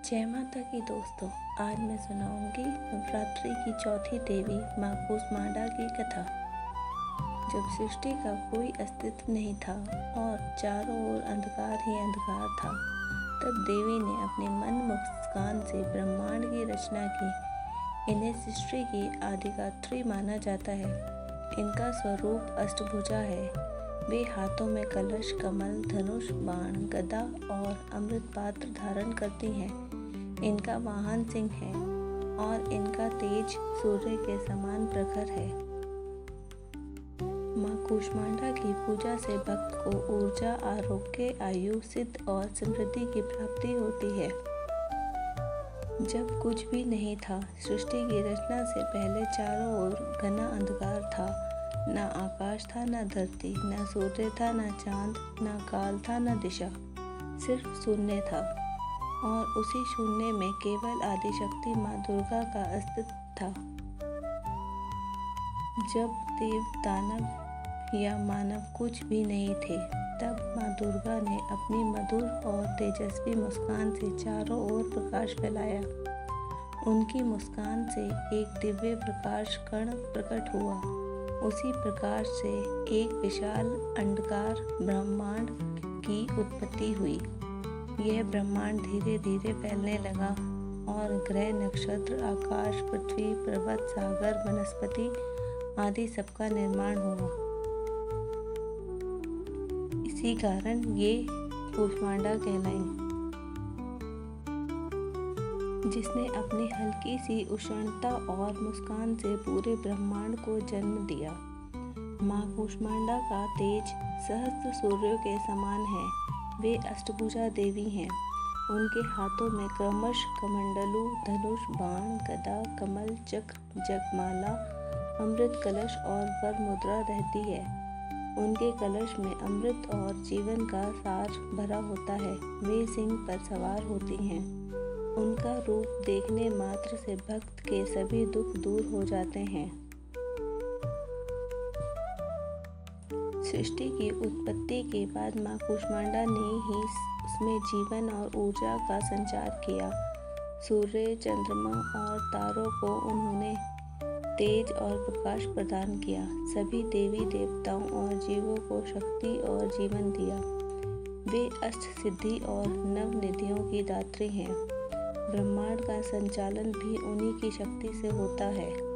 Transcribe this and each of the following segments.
जय माता की दोस्तों। आज मैं सुनाऊंगी नवरात्रि की चौथी देवी माँ कूष्मांडा की कथा। जब सृष्टि का कोई अस्तित्व नहीं था और चारों ओर अंधकार ही अंधकार था, तब देवी ने अपनी मन मुस्कान से ब्रह्मांड की रचना की। इन्हें सृष्टि की आदिगात्री माना जाता है। इनका स्वरूप अष्टभुजा है। वे हाथों में कलश, कमल, धनुष, बाण, गदा और अमृत पात्र धारण करती हैं। इनका वाहन सिंह है और इनका तेज सूर्य के समान प्रखर है। माँ कूष्मांडा की पूजा से भक्त को ऊर्जा, आरोग्य, आयु, सिद्ध और समृद्धि की प्राप्ति होती है। जब कुछ भी नहीं था, सृष्टि की रचना से पहले चारों ओर घना अंधकार था। न आकाश था, न धरती, न सूर्य था, न चांद, न काल था, न दिशा। सिर्फ शून्य था और उसी शून्य में केवल आदिशक्ति माँ दुर्गा का अस्तित्व था। जब देव, दानव या मानव कुछ भी नहीं थे, तब माँ दुर्गा ने अपनी मधुर और तेजस्वी मुस्कान से चारों ओर प्रकाश फैलाया। उनकी मुस्कान से एक दिव्य प्रकाश कण प्रकट हुआ। उसी प्रकाश से एक विशाल अंडाकार ब्रह्मांड की उत्पत्ति हुई। यह ब्रह्मांड धीरे धीरे फैलने लगा और ग्रह, नक्षत्र, आकाश, पृथ्वी, पर्वत, सागर, वनस्पति आदि सबका निर्माण हुआ। इसी कारण ये कूष्मांडा कहलाई, जिसने अपनी हल्की सी उष्णता और मुस्कान से पूरे ब्रह्मांड को जन्म दिया। माँ कूष्मांडा का तेज सहस्त्र सूर्यों के समान है। वे अष्टभुजा देवी हैं। उनके हाथों में क्रमशः कमंडलू, धनुष, बाण, गदा, कमल, चक्र, जगमाला, अमृत कलश और वर मुद्रा रहती है। उनके कलश में अमृत और जीवन का सार भरा होता है। वे सिंह पर सवार होती हैं। उनका रूप देखने मात्र से भक्त के सभी दुख दूर हो जाते हैं। सृष्टि की उत्पत्ति के बाद माँ कूष्मांडा ने ही उसमें जीवन और ऊर्जा का संचार किया। सूर्य, चंद्रमा और तारों को उन्होंने तेज और प्रकाश प्रदान किया। सभी देवी देवताओं और जीवों को शक्ति और जीवन दिया। वे अष्ट सिद्धि और नव निधियों की दात्री हैं। ब्रह्मांड का संचालन भी उन्हीं की शक्ति से होता है।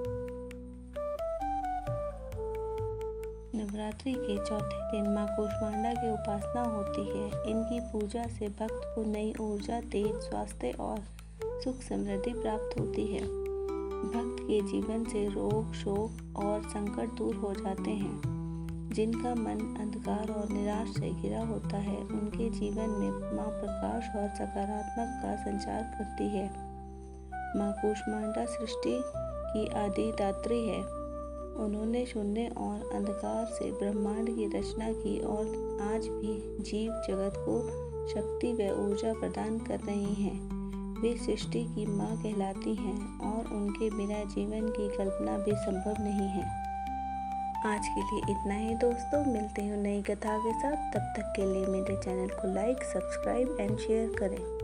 नवरात्रि के चौथे दिन माँ कूष्मांडा की उपासना होती है। इनकी पूजा से भक्त को नई ऊर्जा, तेज, स्वास्थ्य और सुख समृद्धि प्राप्त होती है। भक्त के जीवन से रोग, शोक और संकट दूर हो जाते हैं। जिनका मन अंधकार और निराश से घिरा होता है, उनके जीवन में माँ प्रकाश और सकारात्मक का संचार करती है। माँ कूष्मांडा सृष्टि की आदि दात्री है। उन्होंने शून्य और अंधकार से ब्रह्मांड की रचना की और आज भी जीव जगत को शक्ति व ऊर्जा प्रदान कर रही हैं। वे सृष्टि की माँ कहलाती हैं और उनके बिना जीवन की कल्पना भी संभव नहीं है। आज के लिए इतना ही दोस्तों। मिलते हैं नई कथा के साथ। तब तक के लिए मेरे चैनल को लाइक, सब्सक्राइब एंड शेयर करें।